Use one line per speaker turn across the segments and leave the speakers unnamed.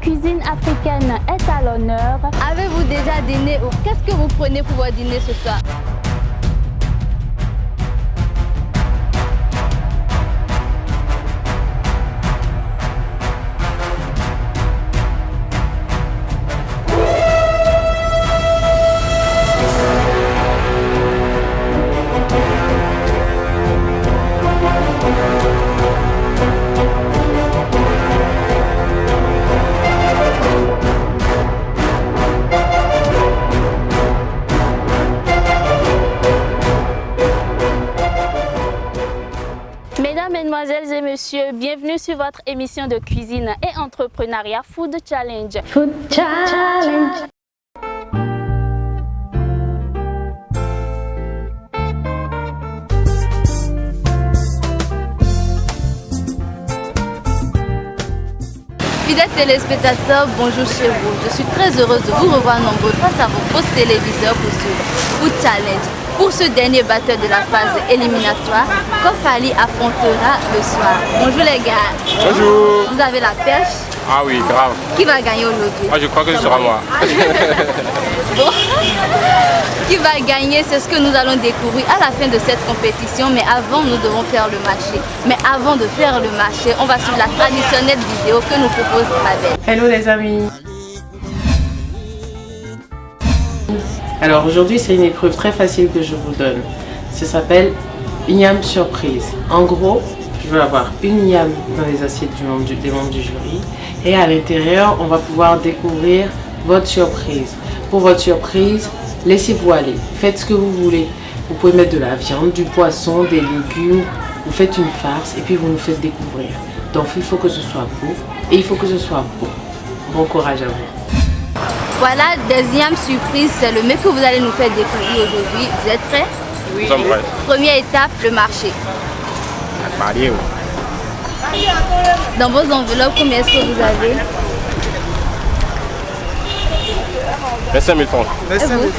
cuisine africaine est à l'honneur.
Avez-vous déjà dîné ou qu'est-ce que vous prenez pour votre dîner ce soir?
Mesdames, Mesdemoiselles et Messieurs, bienvenue sur votre émission de cuisine et entrepreneuriat Food Challenge. Food Challenge.
Fidèles téléspectateurs, bonjour chez vous. Je suis très heureuse de vous revoir nombreux face à vos postes téléviseurs pour ce Food Challenge. Pour ce dernier batteur de la phase éliminatoire, Kofali affrontera le soir. Bonjour les gars.
Bonjour.
Vous avez la pêche?
Ah oui, grave.
Qui va gagner aujourd'hui?
Ah, je crois que ce sera moi.
Bon. Qui va gagner, c'est ce que nous allons découvrir à la fin de cette compétition. Mais avant, nous devons faire le marché. Mais avant de faire le marché, on va suivre la traditionnelle vidéo que nous propose Abel.
Hello les amis. Alors aujourd'hui c'est une épreuve très facile que je vous donne. Ça s'appelle Igname surprise. En gros, je veux avoir une igname dans les assiettes des membres du jury. Et à l'intérieur, on va pouvoir découvrir votre surprise. Pour votre surprise, laissez-vous aller. Faites ce que vous voulez. Vous pouvez mettre de la viande, du poisson, des légumes. Vous faites une farce et puis vous nous faites découvrir. Donc il faut que ce soit beau et il faut que ce soit beau. Bon courage à vous.
Voilà, deuxième surprise, c'est le mets que vous allez nous faire découvrir aujourd'hui. Vous êtes prêts?
Oui. Nous sommes prêts.
Première étape, le marché.
Mario.
Dans vos enveloppes, combien est-ce que vous avez?
25 000 francs.
Et vous?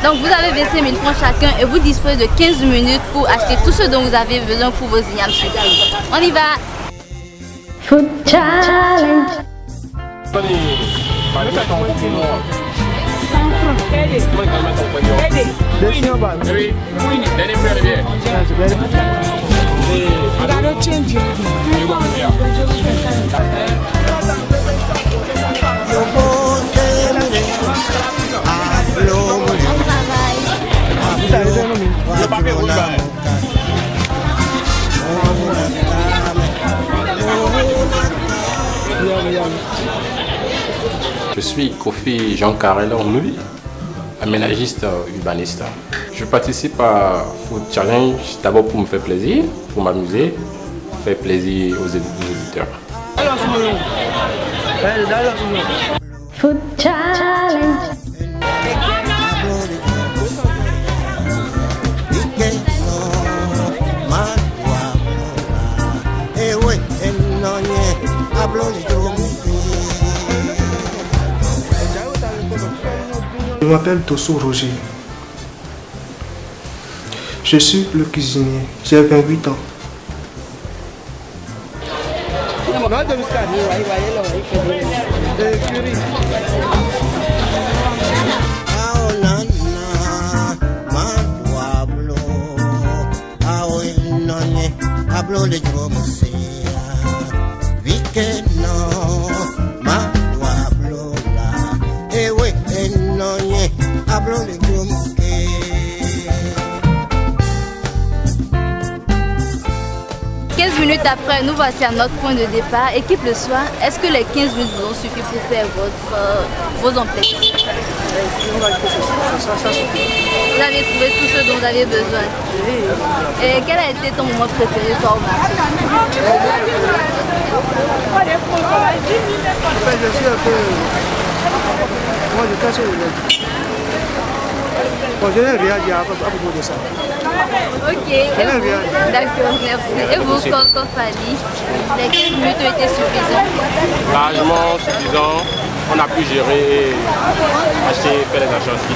Donc vous avez 25 000 francs chacun et vous disposez de 15 minutes pour acheter tout ce dont vous avez besoin pour vos ignames surprises. On y va!
Food Challenge.
Je suis Kofi Jean Carrel Ornouille, aménagiste urbaniste. Je participe à Food Challenge d'abord pour me faire plaisir, pour m'amuser, faire plaisir aux éditeurs.
Food Challenge.
Je m'appelle Tosso Roger. Je suis le cuisinier. J'ai 28 ans.
Minutes après, nous voici à notre point de départ. Équipe le soir, est-ce que les 15 minutes vous ont suffi pour faire vos emplettes? Vous avez trouvé tout ce dont vous avez besoin? Et quel a été ton moment préféré toi au marché?
Je suis un peu... Moi je cache le... Bon, je n'ai rien dit à propos de ça.
Ok, d'accord, merci. Et vous, Kofali, les 15 minutes ont été suffisantes?
Largement suffisant. on a pu gérer, acheter, faire les achats aussi.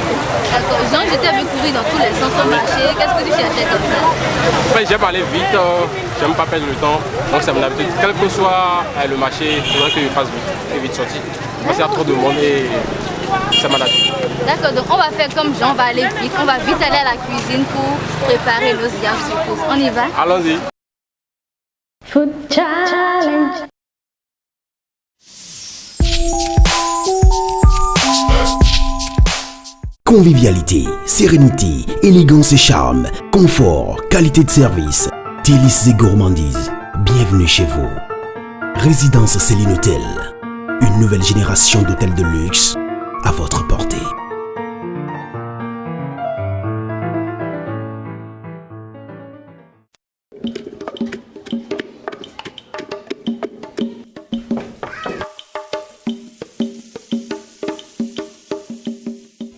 D'accord. Jean, je t'avais couru dans tous les centres marchés. Qu'est-ce que tu cherchais comme ça?
En fait, j'aime aller vite, j'aime pas perdre le temps. Donc c'est mon habitude. Quel que soit le marché, il faudrait que je fasse vite sortir. Parce qu'il y a trop de monde et ça m'a l'habitude.
D'accord, donc on va faire comme Jean, on va aller vite. On va vite aller à la cuisine pour préparer nos yams surprises. On y va?
Allons-y.
Food Challenge.
Convivialité, sérénité, élégance et charme, confort, qualité de service, délices et gourmandises. Bienvenue chez vous. Résidence Céline Hôtel. Une nouvelle génération d'hôtels de luxe à votre portée.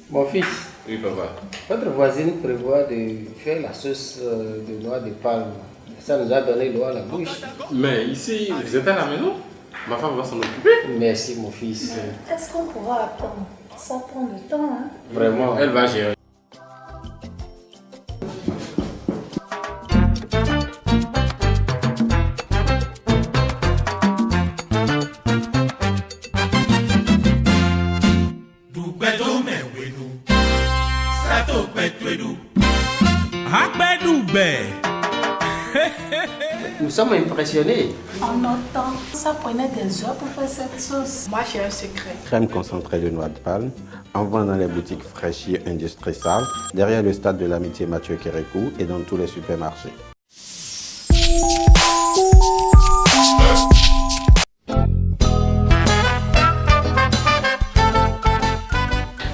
Mon fils,
Oui, papa.
votre voisine prévoit de faire la sauce de noix de palme. Ça nous a donné l'eau à la bouche.
Mais ici, vous êtes à la maison? Ma femme va s'en occuper.
Merci mon fils.
Est-ce qu'on pourra attendre? Ça prend du temps, hein?
Vraiment.
Elle va gérer.
Nous sommes impressionnés.
En notre temps, ça prenait des heures pour faire cette sauce. Moi, j'ai un secret.
Crème concentrée de noix de palme, en vend dans les boutiques Fraîchier Industrie Salle, derrière le stade de l'amitié Mathieu Kérékou et dans tous les supermarchés.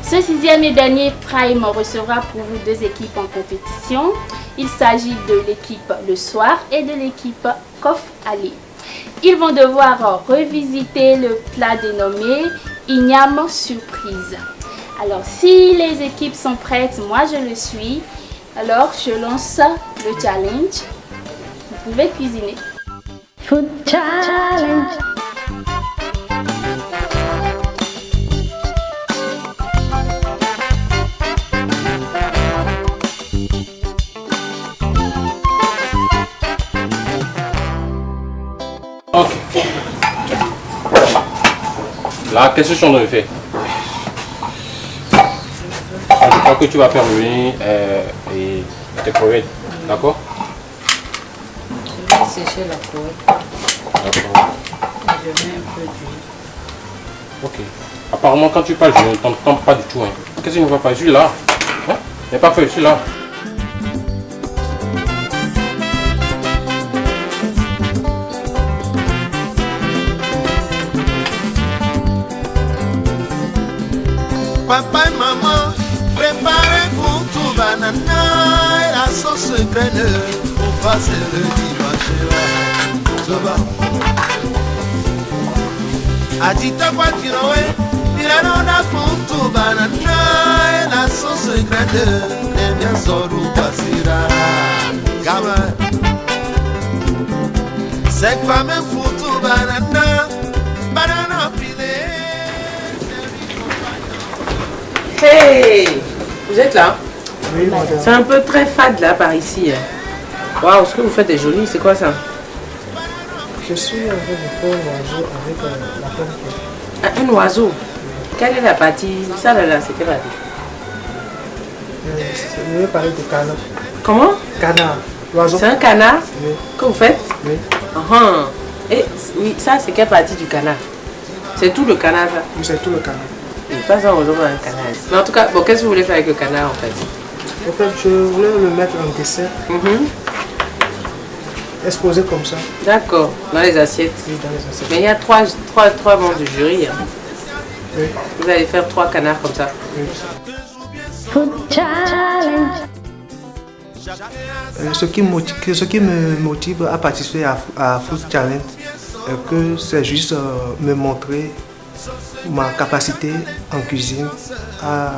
Ce 6e et dernier Prime recevra pour vous 2 équipes en compétition. Il s'agit de l'équipe Le Soir et de l'équipe Kof Ali. Ils vont devoir revisiter le plat dénommé Igname Surprise. Alors si les équipes sont prêtes, moi je le suis. Alors je lance le challenge. Vous pouvez cuisiner. Food Challenge.
Ok. Là, qu'est-ce que tu es en train de faire? Je crois que tu vas faire venir et tes crevettes, d'accord?
Je vais sécher la couette.
D'accord.
Je mets un peu d'huile.
Ok. Apparemment, quand tu parles, je ne t'entends pas du tout. Hein. Qu'est-ce que tu ne vas pas? Je suis là. Hein? Il n'est pas fait, je suis là.
Papa et maman, préparez-vous tout banana et la sauce graine pour passer le dimanche. Soba. Agita Patinoé, Piranona pour tout banana et la sauce graine et bien sorou passera. Gamin, c'est pas même pour tout banana, banana pilé.
Hey, vous êtes là?
Oui, madame.
C'est un peu très fade là par ici. Waouh, ce que vous faites est joli. C'est quoi ça?
Je suis en train de faire un oiseau avec la pomme.
Un oiseau. Quelle est la partie? Ça là, c'est quelle partie?
Je vais parler de canard.
Comment?
Canard. L'oiseau.
C'est un canard
Oui.
que vous faites?
Oui.
Et oui, ça c'est quelle partie du canard? C'est tout le canard là?
Oui, c'est tout le canard.
Pas ça, on un canard. Mais en tout cas, bon, qu'est-ce que vous voulez faire avec le canard en fait?
En fait, je voulais le mettre en dessert, exposé comme ça.
D'accord, dans les assiettes.
Oui, dans les assiettes.
Mais il y a trois membres du jury. Hein.
Oui.
Vous allez faire 3 canards comme ça.
Oui.
Food Challenge.
Ce qui me motive à participer à Food Challenge, que c'est juste me montrer ma capacité en cuisine à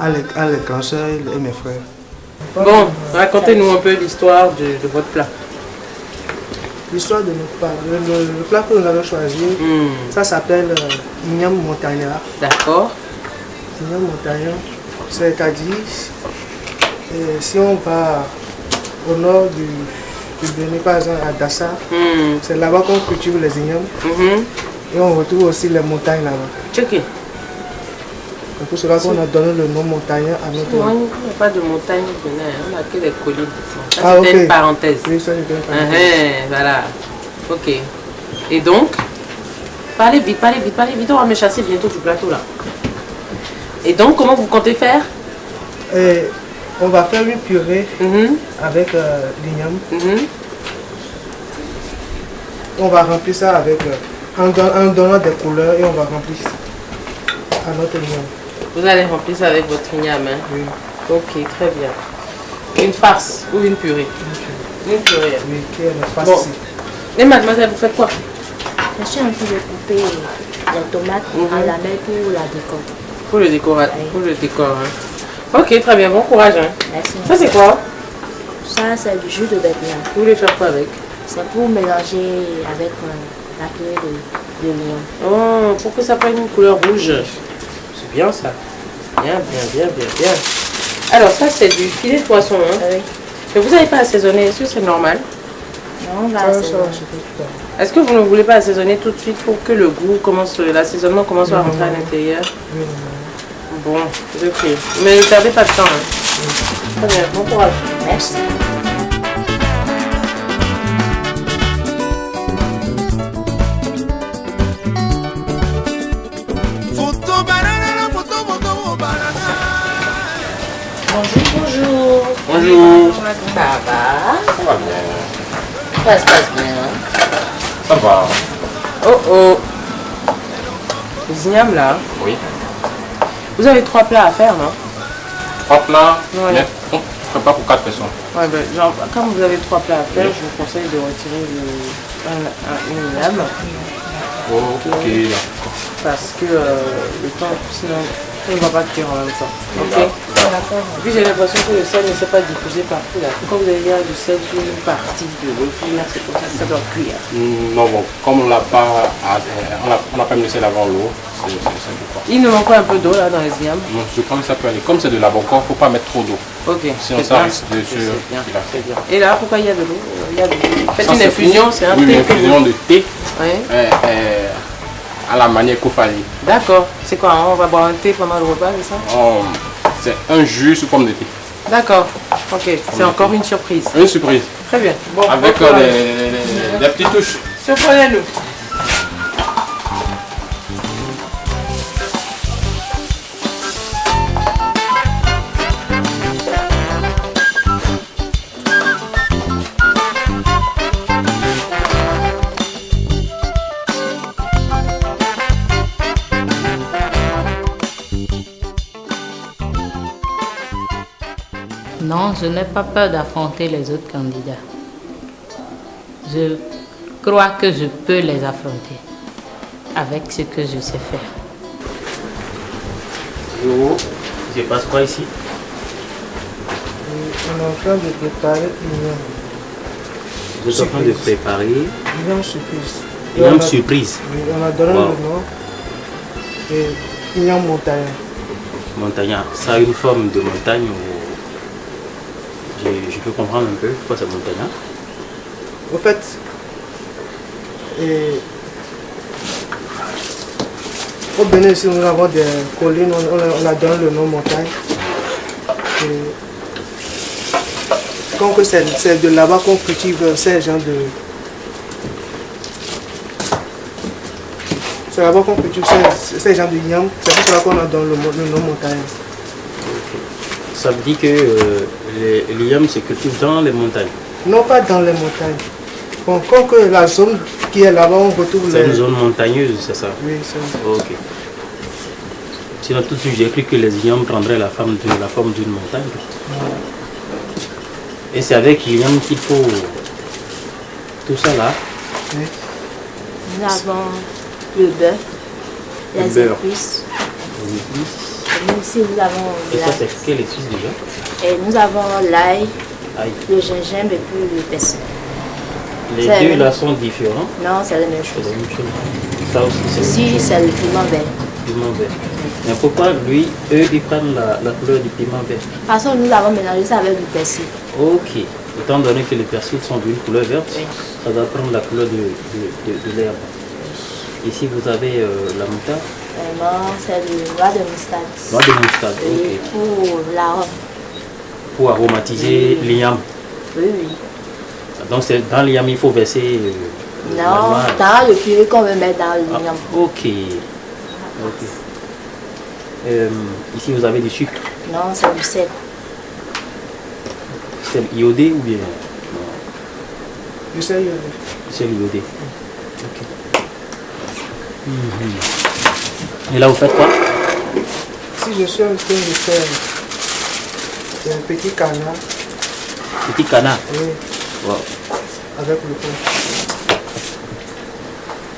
les grands soeurs et mes frères.
Bon, racontez-nous un peu l'histoire de votre plat.
l'histoire de notre part. Le plat que nous allons choisir, ça s'appelle Igname montagnard.
D'accord.
Igname montagnard, c'est-à-dire, si on va au nord du Bénin, par exemple à Dassa, c'est là-bas qu'on cultive les ignames. Et on retrouve aussi les montagnes là-bas.
Checké.
C'est pour cela qu'on a donné le nom montagnard à notre...
Non, il n'y a pas de montagne au Bénin, on n'a que des collines. Ça,
Ah,
c'était
ok.
une parenthèse.
Oui, ça c'était une parenthèse.
Voilà. Ok. Et donc, parlez vite, on va me chasser bientôt du plateau là. Et donc, comment vous comptez faire?
Et on va faire une purée avec l'igname. On va remplir ça avec, en donnant des couleurs et on va remplir à notre igname.
Vous allez remplir ça avec votre igname, hein?
Oui.
Ok, très bien. Une farce ou une purée? Une purée.
Oui, qui est une farce
Bon.
ici.
Et mademoiselle, vous faites quoi?
Je suis en train de couper les tomates à la main pour la décor.
Pour le décor, pour le décor. Hein. Ok, très bien, bon courage. Hein.
Merci.
Ça c'est quoi?
Ça c'est du jus de betterave.
Vous voulez faire quoi avec?
C'est pour mélanger avec la purée de lion.
Oh, pour que ça prenne une couleur rouge. C'est bien ça. Bien. Alors ça c'est du filet de poisson. Hein.
Oui.
Mais vous n'avez pas assaisonné, est-ce que c'est normal?
Non, on va assaisonner.
Est-ce que vous ne voulez pas assaisonner tout de suite pour que le goût commence, l'assaisonnement commence à rentrer à l'intérieur? Bon, ok. Mais ne perdez pas de temps. Hein. Très bien, bon courage.
Merci. Bonjour.
Bonjour.
Ça va?
Ça va bien.
Ça se passe bien.
Ça va.
Oh. Les ignames là.
Oui.
Vous avez 3 plats à faire, non?
3 plats.
Ouais.
Mais on prépare pour 4 personnes.
Ouais, ben, genre, comme vous avez 3 plats à faire, je vous conseille de retirer une igname.
Ok.
Parce que le temps, sinon, on ne va pas cuire en même temps. Ok?
D'accord.
Et puis j'ai l'impression que le sel ne s'est pas diffusé partout là. Quand vous avez mis du sel sur une partie de l'eau, c'est comme ça que ça doit cuire.
Non, bon, comme on n'a pas, on n'a pas mis le sel avant l'eau, c'est pourquoi.
Il nous manque un peu d'eau là dans les ignames.
Non, je crois que ça peut aller. Comme c'est de la bocor, il ne faut pas mettre trop d'eau.
Ok.
Sinon ça risque de se...
C'est bien. Et là, pourquoi il y a de l'eau? Faites
Ça,
une
c'est
infusion,
pour-
c'est un
oui,
thé.
une infusion de thé
Ouais.
à la manière Kofali.
D'accord. C'est quoi? On va boire un thé pendant le repas, c'est ça?
C'est un jus sous forme de thé.
D'accord. Ok. C'est encore une surprise.
Une surprise.
Très bien. Bon,
Avec
bon courage.
des petites touches.
Surprenez-nous.
Non, je n'ai pas peur d'affronter les autres candidats. Je crois que je peux les affronter avec ce que je sais faire.
Bonjour, il se passe quoi ici?
On est en train de préparer l'igname.
Vous êtes en train de préparer
L'igname surprise.
une surprise.
Oui, on a donné
Wow.
le nom. Et l'igname montagnard.
Montagnard, ça a une forme de montagne ou... Je peux comprendre un peu pourquoi c'est montagnard.
Au fait, au Bénin ici, nous avons des collines, on a donné le nom montagne. Comme que c'est de là-bas qu'on cultive ces gens de... C'est là-bas qu'on cultive ces gens de yam, c'est pour cela qu'on a donné le nom montagne.
Ça veut dire que l'igname se cultive dans les montagnes.
Non pas dans les montagnes. Bon, comme que la zone qui est là-bas, on retrouve
C'est une zone montagneuse, c'est ça?
Oui, c'est ça.
Ok. Sinon, tout de suite, j'ai cru que les ignames prendraient la forme d'une montagne. Et c'est avec l'igname qu'il faut tout ça là.
Oui.
Nous avons le bœuf,
Le
les
beurre.
épices.
Les épices.
Et nous aussi, nous avons
Et ça,
l'ail.
c'est quelle épice déjà?
Et nous avons l'ail,
Aïe.
le gingembre et puis le persil.
Les deux là sont différents?
Non, c'est la même chose.
C'est la même chose. Ça aussi, c'est la même
Si,
chose.
c'est le piment vert.
Piment vert. Mais pourquoi lui, eux, ils prennent la couleur du piment vert?
Parce que nous avons mélangé ça avec du persil.
Ok. Étant donné que les persils sont d'une couleur verte, ça doit prendre la couleur de l'herbe. Ici, vous avez la moutarde.
Non, c'est le noix de moutarde.
Noix de moutarde,
Et
ok.
pour l'arôme.
Pour aromatiser l'igname.
Oui, oui.
Donc dans l'igname, il faut verser...
Non, dans le purée qu'on veut mettre dans l'igname.
Ok. Ok. Ici, vous avez du sucre.
Non, c'est du sel.
Sel iodé ou bien?
Du sel iodé.
Sel iodé. Ok. Et là, vous faites quoi?
Si je suis en train de faire un petit canard.
Petit canard?
Oui.
Wow.
Avec le pain.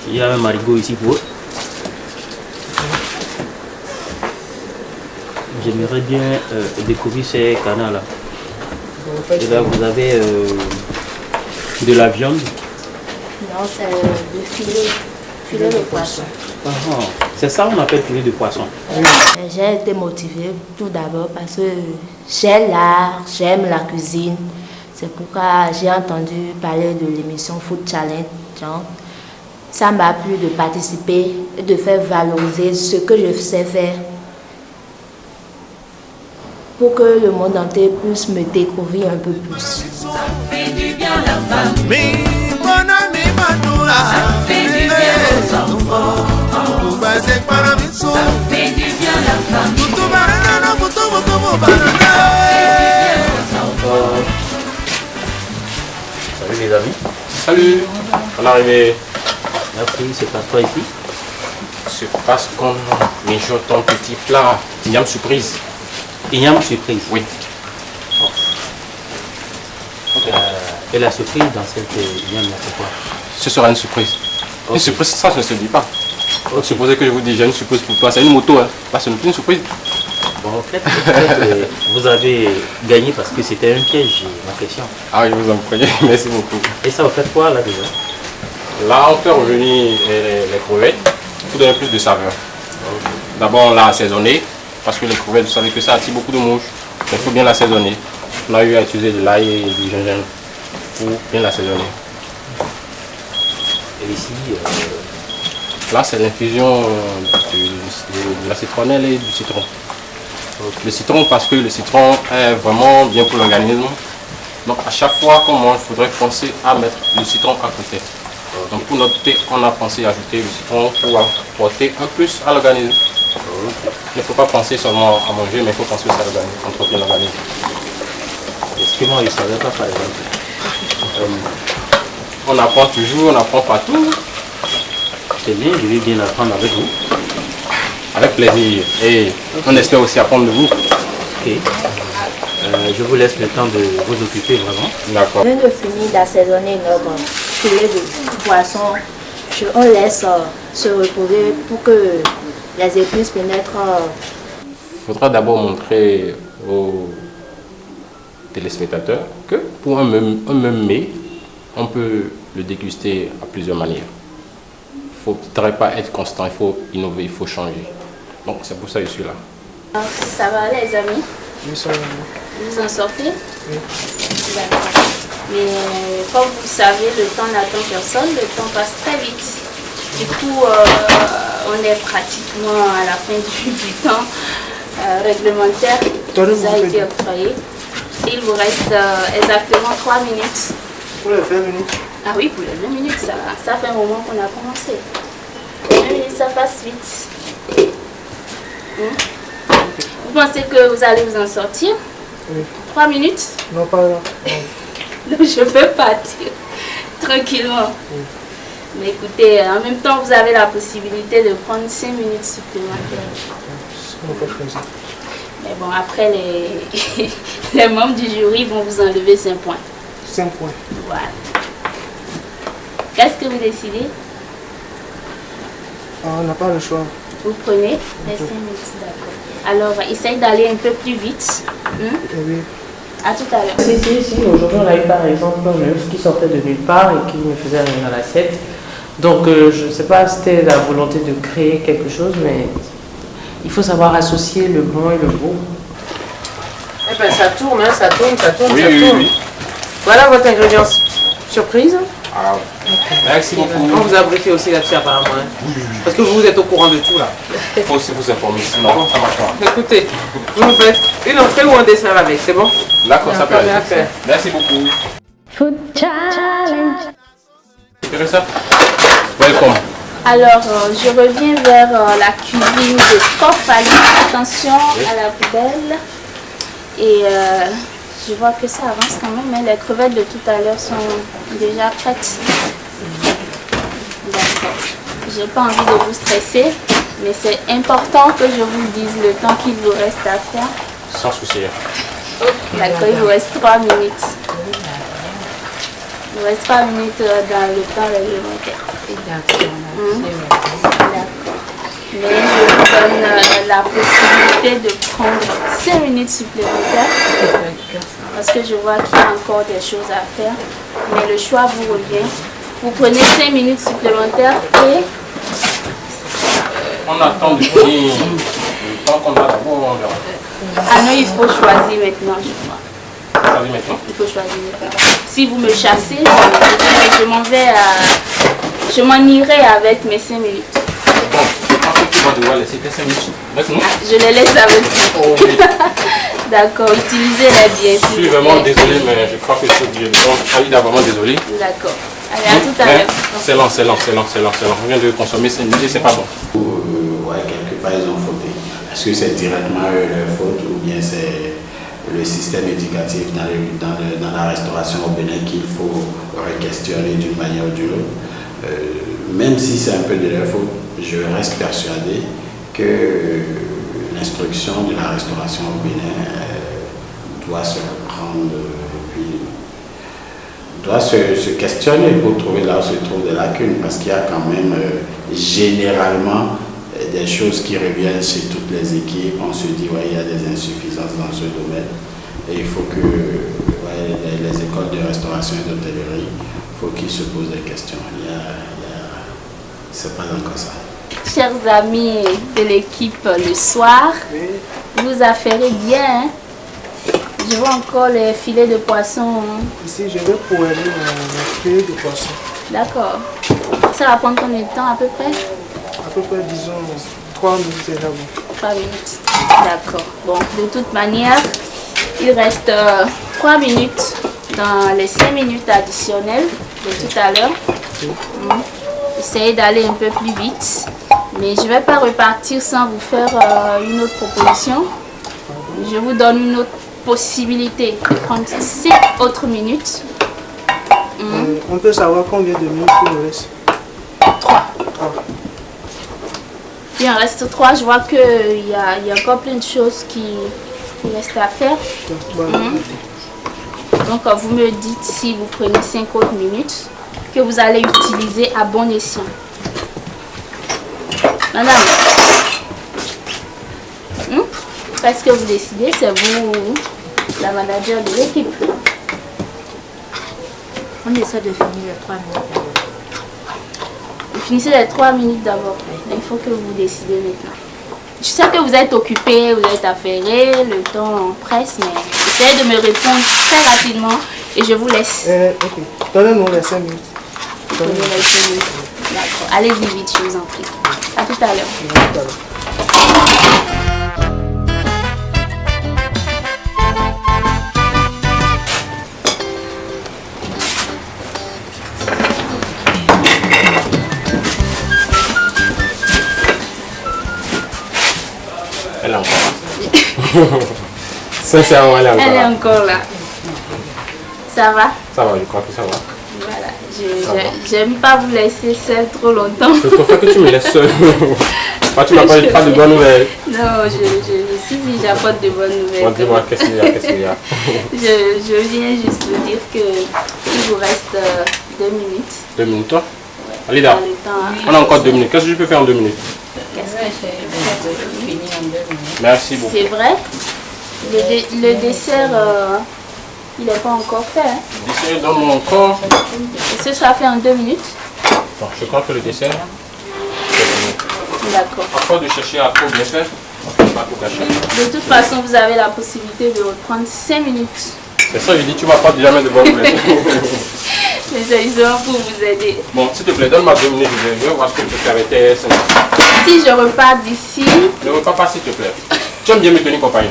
Il y a un marigot ici pour eux. J'aimerais bien découvrir ces canards-là. Et là, vous avez de la viande.
Non, c'est du filet de poisson.
Ah, c'est ça qu'on appelle filet de poisson.
J'ai été motivée tout d'abord parce que j'ai l'art, j'aime la cuisine. C'est pourquoi j'ai entendu parler de l'émission Food Challenge. Donc, ça m'a plu de participer et de faire valoriser ce que je sais faire pour que le monde entier puisse me découvrir un peu plus.
Ça fait du bien la famille, mon ami Manoula. Ça fait du bien aux enfants. Ça fait du bien la famille.
Salut les amis.
Salut. On est arrivé.
Merci, c'est pas toi ici.
C'est parce qu'on mijote ton petit plat. Igname surprise.
Igname surprise?
Oui.
Et la surprise dans cette igname, c'est quoi?
Ce sera une surprise.
Okay.
Une surprise, ça ne se dit pas. Okay. Supposez que je vous dis, j'ai une surprise pour toi. C'est une moto, hein. Là, c'est une surprise.
Bon, en fait, vous avez gagné parce que c'était un piège, ma question.
Ah, je vous en prie. Merci beaucoup.
Et ça, vous faites quoi là déjà?
Là, on fait revenir les crevettes pour donner plus de saveur. Okay. D'abord, on l'a assaisonné parce que les crevettes, vous savez que ça attire beaucoup de mouches. Mais il faut bien l'assaisonner. On a eu à utiliser de l'ail et du gingembre pour bien l'assaisonner.
Et ici,
là, c'est l'infusion de la citronnelle et du citron. Okay. Le citron, parce que le citron est vraiment bien pour l'organisme. Donc, à chaque fois qu'on mange, il faudrait penser à mettre le citron à côté. Okay. Donc, pour notre thé, on a pensé à ajouter le citron pour apporter un plus à l'organisme. Okay. Il ne faut pas penser seulement à manger, mais il faut penser aussi à l'organisme, entretenir l'organisme.
Est-ce que moi, je ne savais pas, par exemple?
On apprend toujours, on apprend partout.
C'est bien, je vais bien apprendre avec vous.
Avec plaisir. Et on espère aussi apprendre de vous.
Ok. Je vous laisse le temps de vous occuper vraiment.
D'accord.
Je viens de finir d'assaisonner notre filet de poisson. On laisse se reposer pour que les épices pénètrent.
Il faudra d'abord montrer aux téléspectateurs que pour un même mets, on peut le déguster à plusieurs manières. Il ne faudrait pas être constant, il faut innover, il faut changer. Donc c'est pour ça que je suis là.
Ça va les amis?
Oui, ça va.
Vous en sortez?
Oui.
D'accord. Mais comme vous savez, le temps n'attend personne, le temps passe très vite. Du coup, on est pratiquement à la fin du temps réglementaire qui vous a été octroyé. Il vous reste exactement 3 minutes.
Pour les 20 minutes?
Ah oui, pour les 20 minutes, ça fait un moment qu'on a commencé. Les 20 minutes, ça passe vite. Vous pensez que vous allez vous en sortir?
Oui.
3 minutes?
Non, pas là.
Donc je peux partir tranquillement. Oui. Mais écoutez, en même temps, vous avez la possibilité de prendre 5 minutes supplémentaires.
On peut choisir.
Mais bon, après, les membres du jury vont vous enlever 5 points.
5 points.
Voilà. Qu'est-ce que vous décidez?
On n'a pas le choix.
Vous prenez les 5 minutes, d'accord. Alors, essaye d'aller un peu plus vite.
Oui.
À tout à l'heure.
Si, aujourd'hui on a eu par exemple un œuf qui sortait de nulle part et qui ne faisait rien à l'assiette. Donc je ne sais pas si c'était la volonté de créer quelque chose, mais il faut savoir associer le bon et le beau. Eh ben ça tourne, hein, ça tourne.
Oui.
Voilà votre ingrédient surprise.
Ah, merci beaucoup.
On vous a briefé aussi là-dessus apparemment. Hein. Parce que vous êtes au courant de tout là.
Il faut aussi vous informer, sinon ça marche pas.
Écoutez, vous nous faites une entrée ou un dessert avec, c'est bon?
D'accord, ça peut aller. Merci beaucoup.
Food Challenge.
Teresa, welcome.
Alors, je reviens vers la cuisine de Kof Ali. Attention à la poubelle. Et je vois que ça avance quand même, mais les crevettes de tout à l'heure sont déjà prêtes. D'accord. J'ai pas envie de vous stresser, mais c'est important que je vous dise le temps qu'il vous reste à faire.
Sans souci.
D'accord, il vous reste 3 minutes. Il vous reste 3 minutes dans le temps réglementaire. D'accord. Mais je vous donne la possibilité de prendre 5 minutes supplémentaires parce que je vois qu'il y a encore des choses à faire. Mais le choix vous revient. Vous prenez 5 minutes supplémentaires et...
On attend de finir le temps qu'on a d'abord.
Ah non, il faut choisir maintenant, je crois.
Choisir maintenant?
Il faut choisir maintenant. Si vous me chassez, je m'en irai avec mes 5 minutes.
Tu vas devoir laisser tes 5 minutes avec nous.
Je les laisse avec vous.
Oh, oui.
D'accord, utilisez-les bien.
Je suis vraiment désolé, mais je crois que je suis obligé. Donc, Aïda, vraiment désolé.
D'accord. Allez, à tout à l'heure.
C'est lent. On vient de consommer 5 minutes et c'est pas bon.
Ouais, quelque part, ils ont fauté. Est-ce que c'est directement leur faute ou bien c'est le système éducatif dans la restauration au Bénin qu'il faut questionner d'une manière ou d'une autre? Même si c'est un peu de leur faute, je reste persuadé que l'instruction de la restauration au Bénin doit se reprendre, puis doit se questionner pour trouver là où se trouvent des lacunes, parce qu'il y a quand même généralement des choses qui reviennent chez toutes les équipes. On se dit ouais, il y a des insuffisances dans ce domaine et il faut que les écoles de restauration et d'hôtellerie, il faut qu'ils se posent des questions. C'est pas encore ça.
Chers amis de l'équipe le soir, vous affairez bien. Hein? Je vois encore les filets de poisson.
Ici, je vais poêler les filets de poisson.
D'accord. Ça va prendre combien de temps à peu près?
À peu près, disons, 3 minutes, c'est là bon.
3 minutes. D'accord. Bon, de toute manière, il reste 3 minutes dans les 5 minutes additionnelles de tout à l'heure. Essayez d'aller un peu plus vite. Mais je ne vais pas repartir sans vous faire une autre proposition. Je vous donne une autre possibilité de prendre 5 autres minutes.
On peut savoir combien de minutes il nous reste?
3. Il en reste 3. Je vois qu'il y a encore plein de choses qui restent à faire. Donc vous me dites si vous prenez 5 autres minutes que vous allez utiliser à bon escient. Madame, qu'est-ce que vous décidez? C'est vous, la manager de l'équipe.
On essaie de finir les 3 minutes d'abord.
Vous finissez les 3 minutes d'abord. Il faut que vous décidez maintenant. Je sais que vous êtes occupé, vous êtes affairé, le temps presse, mais essayez de me répondre très rapidement et je vous laisse.
Ok, donnez-nous les 5 minutes.
Donnez-nous les 5 minutes. D'accord, allez-y vite, je vous en prie. À tout à l'heure.
Elle est encore là. Sincèrement, elle est encore là.
Elle est encore là. Ça va?
Ça va, je crois que ça va.
Voilà. J'aime pas vous laisser seule trop longtemps.
Je préfère que tu me laisses seule. Tu n'as pas de bonnes nouvelles.
Non, si j'apporte de bonnes nouvelles.
Bon, dis-moi, qu'est-ce qu'il y a?
Je viens juste vous dire qu'il vous reste 2 minutes.
2 minutes, toi? Alida, on a encore 2 minutes. Qu'est-ce que je peux faire en 2 minutes?
Fini en 2 minutes.
Merci beaucoup.
C'est vrai. Le dessert Il n'est pas encore fait. Hein?
Le dessert donne mon corps.
Et ce sera fait en 2 minutes.
Bon, je crois que le dessert, c'est fini.
D'accord.
À force de chercher à trop bien faire, on ne peut pas tout gâcher.
De toute façon, vous avez la possibilité de reprendre 5 minutes.
C'est ça, je dis, tu ne vas pas jamais de bonnes blessures.
Mais c'est justement pour vous aider.
Bon, s'il te plaît, donne-moi 2 minutes, je vais voir ce que je peux faire avec tes 5 minutes.
Si je repars d'ici...
Ne repars pas, s'il te plaît. Tu aimes bien me tenir compagnie.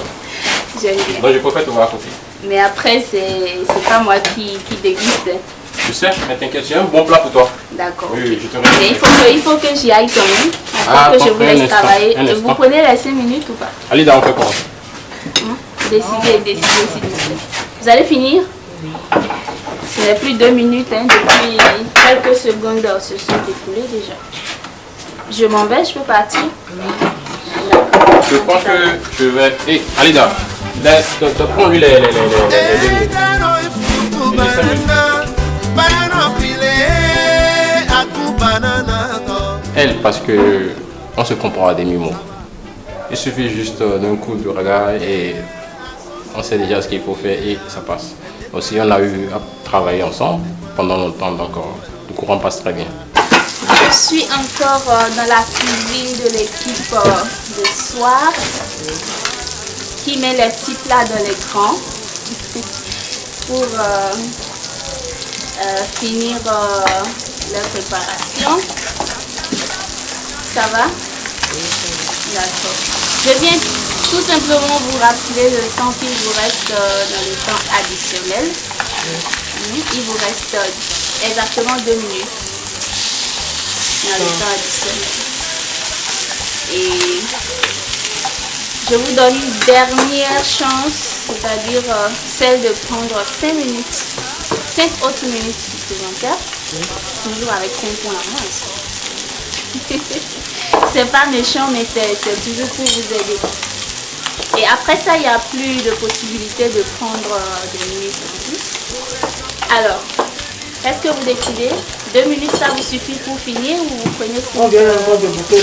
J'aime bien.
Donc je préfère te voir à côté.
Mais après, c'est pas moi qui déguste.
Tu sais, mais t'inquiète, j'ai un bon plat pour toi.
D'accord.
Oui, je te remercie.
Mais il faut que j'y aille quand même. Afin que je vous laisse travailler. Vous prenez les 5 minutes ou pas?
Alida, on fait comment?
Décidez, s'il vous plaît. Vous allez finir? Ce n'est plus 2 minutes, hein, depuis quelques secondes se sont écoulées déjà. Je m'en vais, je peux partir?
Je crois que je vais... Hé, Alida, prends-lui les 2 minutes. Elle, parce que on se comprend à demi-mot. Il suffit juste d'un coup de regard et on sait déjà ce qu'il faut faire et ça passe. Aussi, on a eu à travailler ensemble pendant longtemps, donc le courant passe très bien.
Je suis encore dans la cuisine de l'équipe de soir qui met les petits plats dans l'écran pour finir la préparation. Ça va? D'accord. Je viens tout simplement vous rappeler le temps qu'il vous reste dans le temps additionnel. Il vous reste exactement 2 minutes dans le temps additionnel. Et je vous donne une dernière chance, c'est-à-dire celle de prendre 5 minutes, 5 autres minutes supplémentaires, toujours avec 5 points à moins. C'est pas méchant, mais c'est toujours pour vous aider. Et après ça, il n'y a plus de possibilité de prendre des minutes en plus. Alors, est-ce que vous décidez? 2 minutes, ça vous suffit pour finir ou vous prenez...
On vient encore de boucler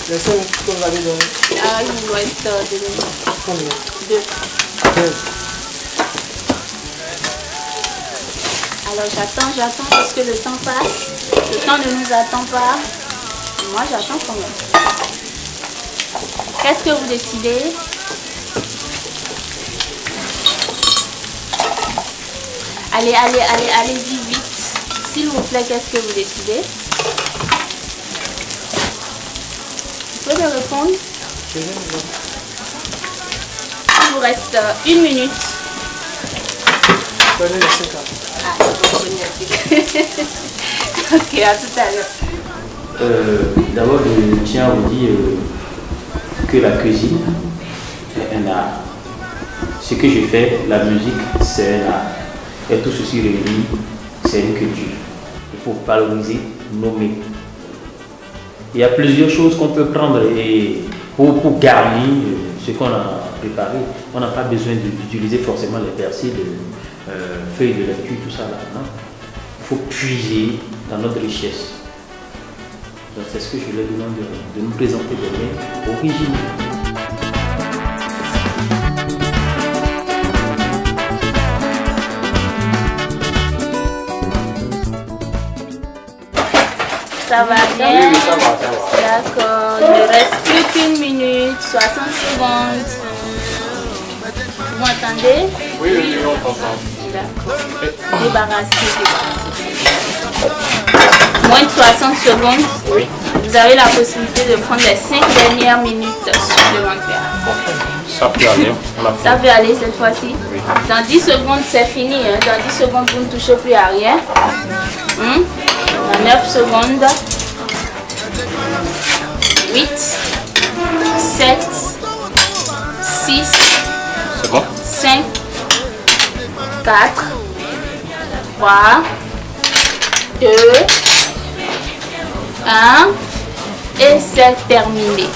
les 5 qu'on avait donné.
Ah, il vous reste 2 minutes.
Combien?
2. Alors j'attends parce que le temps passe. Le temps ne nous attend pas. Moi j'attends quand même. Qu'est-ce que vous décidez? Allez-y vite. S'il vous plaît, qu'est-ce que vous décidez? Vous pouvez me répondre? Il vous reste 1 minute.
Prenez les 5 ans.
Ok, à tout à l'heure.
D'abord, je tiens à vous dire que la cuisine est un art. Ce que je fais, la musique, c'est un art. Et tout ceci réuni, c'est une culture. Il faut valoriser, nommer. Il y a plusieurs choses qu'on peut prendre et pour garnir ce qu'on a préparé. On n'a pas besoin d'utiliser forcément les persils, feuilles de laitue, tout ça là. Il faut puiser dans notre richesse. C'est ce que je leur demande de nous présenter des mets originaux.
Ça va bien? Oui, ça va. D'accord. Il ne reste plus qu'1 minute, 60 secondes. Vous m'entendez?
Oui, on t'entend.
D'accord. Débarrassez. Moins de 60 secondes.
Oui.
Vous avez la possibilité de prendre les 5 dernières minutes supplémentaires.
Ça peut aller.
Ça peut aller cette fois-ci?
Oui.
Dans 10 secondes, c'est fini. Hein. Dans 10 secondes, vous ne touchez plus à rien. Dans 9 secondes. 8, 7, 6,
c'est bon?
5, 4, 3, 2, 1 et c'est terminé.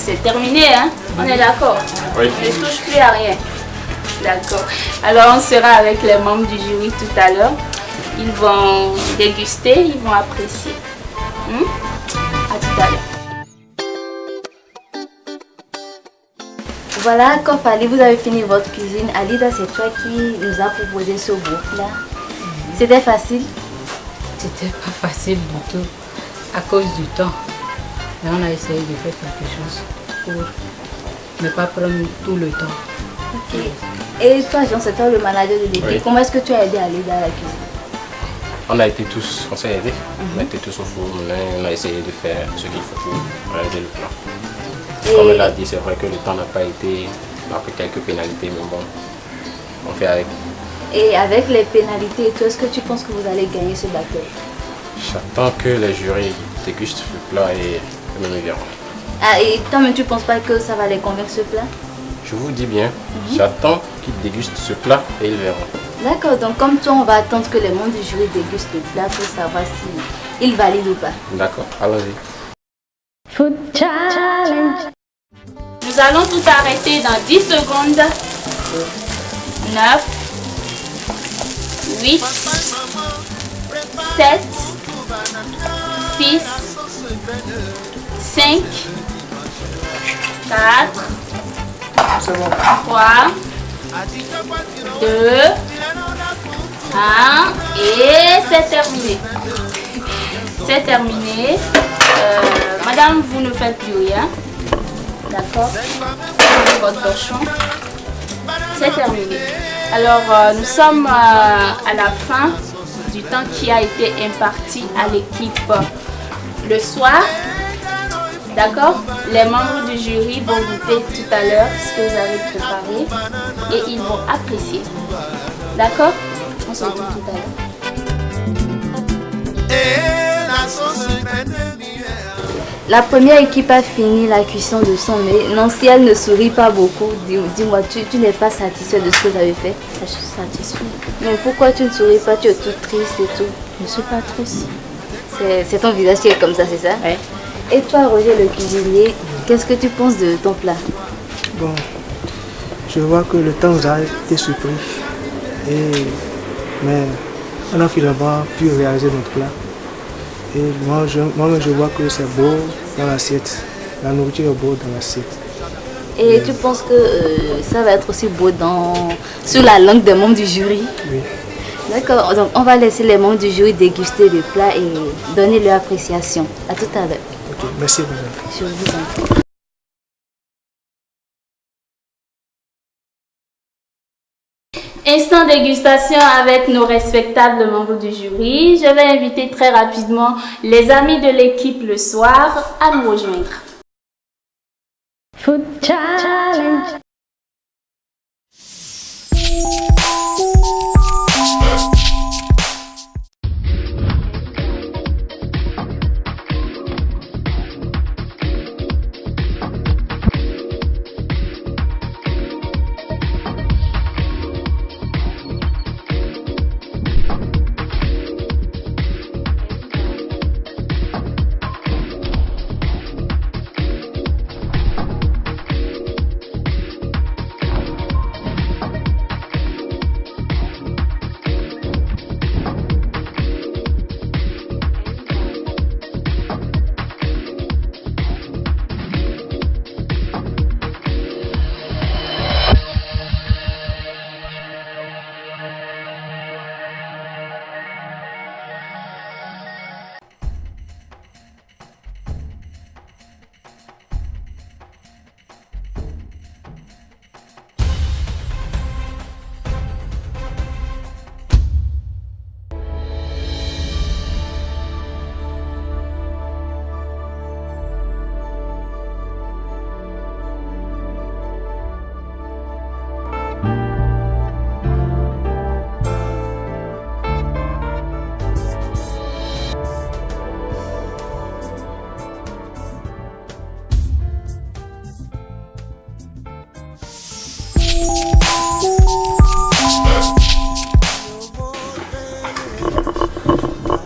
C'est terminé, hein? On est d'accord?
Oui.
Je ne touche plus à rien. D'accord. Alors on sera avec les membres du jury tout à l'heure. Ils vont déguster, ils vont apprécier. À tout à l'heure.
Voilà, Kof Ali, vous avez fini votre cuisine. Alida, c'est toi qui nous a proposé ce groupe-là. C'était facile?
C'était pas facile du tout, à cause du temps. Mais on a essayé de faire quelque chose pour ne pas prendre tout le temps.
Ok. Et toi, Jean, c'est toi le manager de l'équipe.
Oui.
Comment est-ce que tu as aidé Alida à la cuisine?
On s'est aidés. On a été tous au four, on a essayé de faire ce qu'il faut pour réaliser le plan. Comme elle a dit, c'est vrai que le temps n'a pas été, on a pris quelques pénalités, mais bon, on fait avec.
Et avec les pénalités et tout, est-ce que tu penses que vous allez gagner ce battle?
J'attends que les jurys dégustent le plat et me verront.
Ah, et toi-même, tu ne penses pas que ça va les convaincre ce plat?
Je vous dis bien, j'attends qu'ils dégustent ce plat et ils verront.
D'accord, donc comme toi, on va attendre que les membres du jury dégustent le plat pour savoir s'ils valident ou pas.
D'accord, allons-y.
Food challenge.
Nous allons tout arrêter dans 10 secondes. 9, 8, 7, 6, 5, 4, 3, 2, 1 et c'est terminé. C'est terminé. Madame, vous ne faites plus rien. D'accord? Votre torchon. C'est terminé. Alors, nous sommes à la fin du temps qui a été imparti à l'équipe le soir. D'accord? Les membres du jury vont goûter tout à l'heure ce que vous avez préparé et ils vont apprécier. D'accord? On se retrouve tout à l'heure.
La première équipe a fini la cuisson de son mets. Non, si elle ne sourit pas beaucoup, dis-moi, tu n'es pas satisfait de ce que vous avez fait?
Je suis satisfaite.
Mais pourquoi tu ne souris pas? Tu es toute triste et tout.
Je ne suis pas triste.
C'est ton visage qui est comme ça, c'est ça?
Oui.
Et toi, Roger le cuisinier, qu'est-ce que tu penses de ton plat?
Bon, je vois que le temps nous a été surpris. Mais on a finalement pu réaliser notre plat. Et moi, je vois que c'est beau dans l'assiette. La nourriture est beau dans l'assiette.
Et tu penses que ça va être aussi beau sur la langue des membres du jury?
Oui.
D'accord, donc on va laisser les membres du jury déguster le plat et donner leur appréciation. À tout à l'heure.
Ok, merci madame.
Je vous en prie.
Instant dégustation avec nos respectables membres du jury. Je vais inviter très rapidement les amis de l'équipe le soir à nous rejoindre.
Food challenge.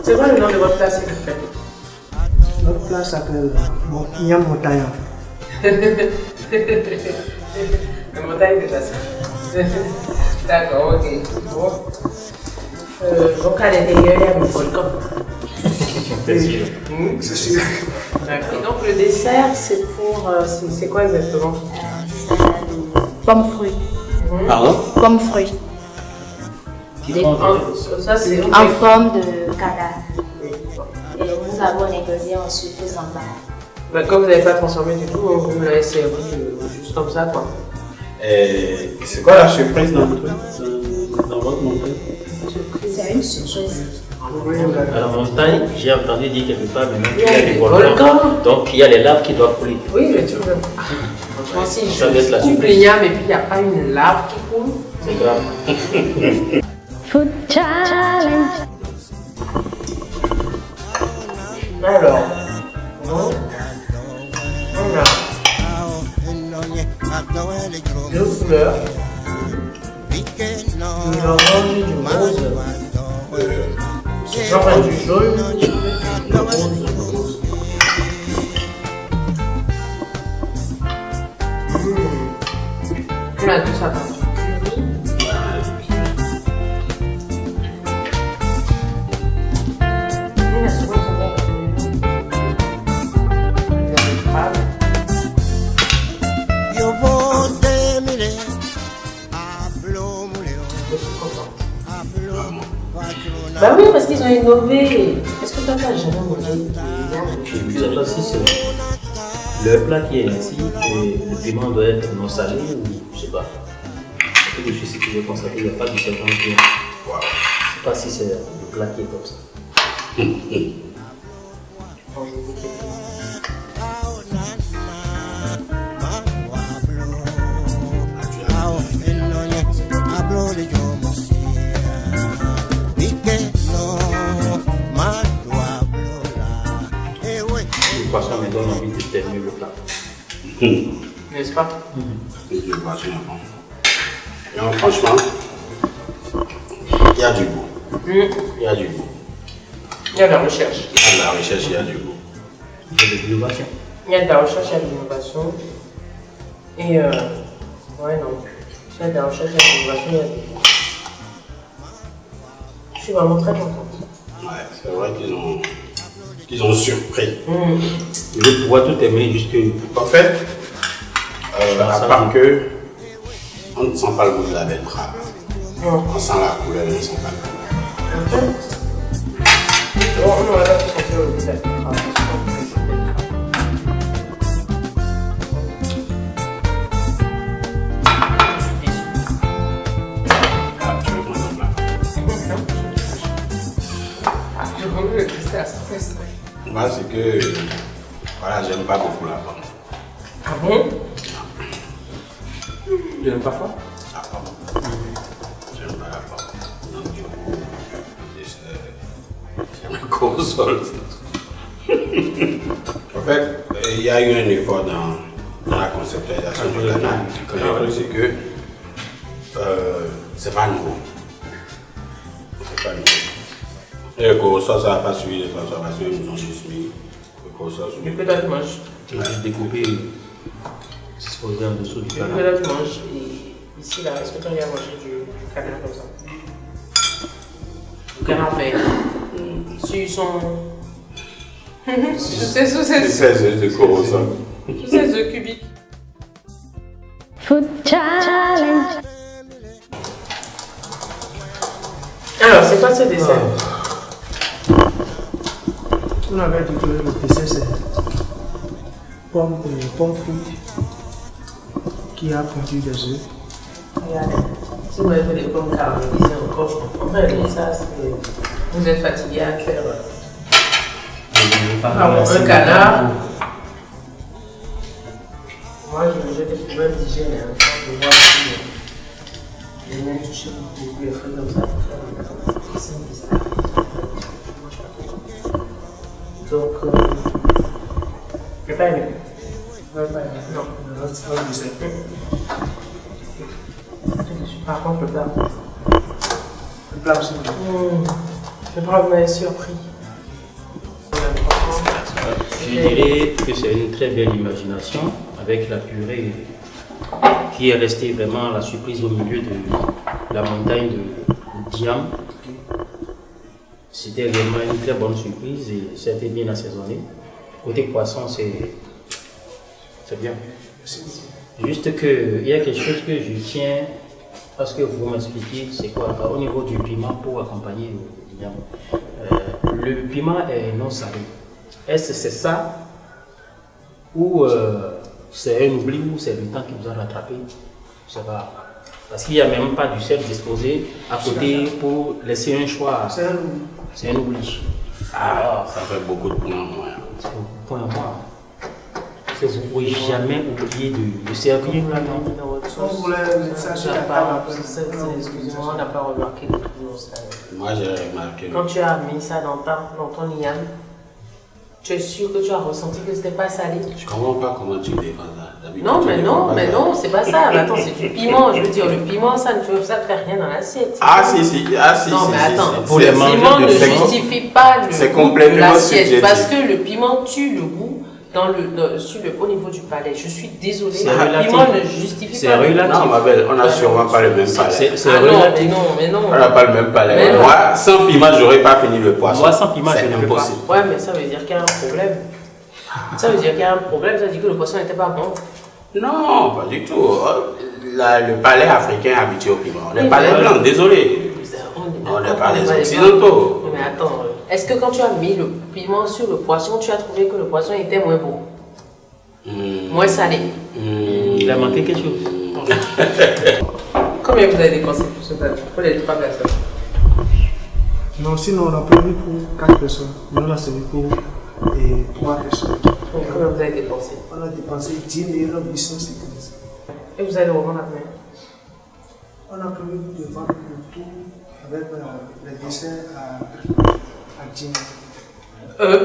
C'est quoi le nom de votre plat, s'il vous plaît?
Notre plat s'appelle Ignam Montagnard.
Le montagne de glace. D'accord, ok. Bon. Donc à l'intérieur, il y a un volcan.
C'est sûr. C'est sûr.
D'accord. Et donc le dessert, c'est pour. C'est quoi exactement?
Salade Pommes fruits.
Pardon?
Pommes fruits.
Ça, c'est
En forme de cadavre. Et nous avons les ingrédients ensuite plus en bas.
Bah, comme vous n'avez pas transformé du tout, vous me l'avez servi juste comme ça, quoi.
C'est quoi la surprise dans votre montagne?
C'est une surprise.
À la montagne, j'ai entendu dire quelque part maintenant qu'il y a des volcans. Donc il y a les laves qui doivent couler.
Oui, mais tu veux. Franchement, si
Ça laisse la
je coupe
surprise.
l'igname et puis il n'y a pas une lave qui coule.
C'est grave.
Food challenge.
Alors, on a deux fleurs, du orange, du rose, enfin du jaune, du rose. On a tout ça. Bah oui, parce qu'ils ont innové. Est-ce que toi, t'as jamais mangé?
Et puis alors si c'est le plat qui est ainsi, et le piment doit être non salé ou je sais pas. Je suis ce que j'ai constaté, il n'y a pas de serpent qui est. Je sais pas si c'est le plat qui est comme ça. Le poisson me donne envie de terminer le plat.
N'est-ce pas?
Non, franchement, il y a du goût. Il y a du goût.
Il y a de la recherche.
Il y a de la recherche, il y a du goût.
Il y a de l'innovation.
Il y a de la recherche, il y a de l'innovation. Et ouais, non. Il y a de la recherche, il y a de l'innovation, il y a de... Je suis vraiment très contente.
Ouais, c'est vrai qu'ils ont surpris.
Je vais pouvoir tout aimer jusque.
En fait, à part que on ne sent pas le goût de la betterave. On sent la couleur, on ne sent pas le goût.
On aurait pas pu sentir le goût de la betterave.
Moi, c'est que voilà, j'aime pas beaucoup la pomme.
Ah bon? Tu n'aimes pas quoi?
La pomme. J'aime pas la pomme. Donc, du coup, c'est un console. En fait, il y a eu un effort dans la conceptualisation du canal. C'est que c'est pas nouveau. C'est pas nouveau. Et le corosol, ça n'a pas suivi les transformations, ils nous ont juste mis le corosol sur
le pédale tu manges.
Tu vas découper, disposer en dessous du canal.
Le pédale tu manges. Et ici, là, est-ce que tu as mangé du canard comme ça? Du canard vert. Sur son... Sous ses œufs
de corosol.
Sous ses œufs cubiques.
Food challenge.
Alors, c'est quoi ce dessert?
On avait dit que le dessert c'est pommes fruits qui a fondu des œufs.
Regardez, si vous avez fait des pommes caramélisées encore, je comprends pas, mais ça, vous êtes fatigué à faire un canard. Moi, j'ai des problèmes d'hygiène, je vois si les mains touchées beaucoup, les fruits comme ça, c'est bizarre. Donc, je n'ai pas aimé. Non, c'est pas dessert. Par contre, le plat. Le plat aussi. Le plat m'a surpris.
Je dirais que c'est une très belle imagination avec la purée qui est restée vraiment la surprise au milieu de la montagne de Diam. C'était vraiment une très bonne surprise et ça a été bien assaisonné. Côté poisson, c'est bien. Juste qu'il y a quelque chose que je tiens à ce que vous m'expliquiez, c'est quoi au niveau du piment pour accompagner le l'igname. Le piment est non salé. Est-ce que c'est ça ou c'est un oubli ou c'est le temps qui vous a rattrapé? Je sais pas. Parce qu'il n'y a même pas du sel disposé à côté pour laisser un choix. C'est un oubli.
Ah, ça fait beaucoup de points en moins.
C'est beaucoup de points en moins. Vous ne pouvez jamais oublier de servir là dans votre sauce.
Excusez-moi, on n'a pas remarqué le piment salé.
Moi j'ai remarqué.
Quand tu as mis ça dans ton igname, tu es sûr que tu as ressenti que c'était pas salé?
Je comprends pas comment tu défends ça.
Non, c'est pas ça. Attends, c'est du piment. Je veux dire, le piment, ça ne fait rien dans l'assiette.
Ah si.
Non, mais attends,
Pour
le piment ne justifie pas le goût de l'assiette parce que le piment tue le goût au niveau du palais. Je suis désolée, le piment ne justifie pas le goût.
Non, ma belle, on n'a sûrement pas le même palais.
Mais non.
On n'a pas le même palais. Moi, sans piment, j'aurais pas fini le poisson.
Moi, sans piment,
c'est impossible.
Ouais, mais ça veut dire qu'il y a un problème. Ça veut dire qu'il y a un problème, ça veut dire que le poisson n'était pas bon.
Non, pas du tout. Le palais africain est habitué au piment. Le palais blanc, désolé. On n'est pas les occidentaux.
Mais attends, est-ce que quand tu as mis le piment sur le poisson, tu as trouvé que le poisson était moins bon? Moins salé?
Il a manqué quelque chose.
Combien vous avez dépensé pour ce plat? Pour les 3 personnes?
Non, sinon on a prévu pour 4 personnes. Mais on a servi pour 3 personnes.
Combien vous avez dépensé?
On a dépensé 10 850.
Et vous allez revendre à combien?
On a prévu de vendre le tout avec les desserts à 10 000.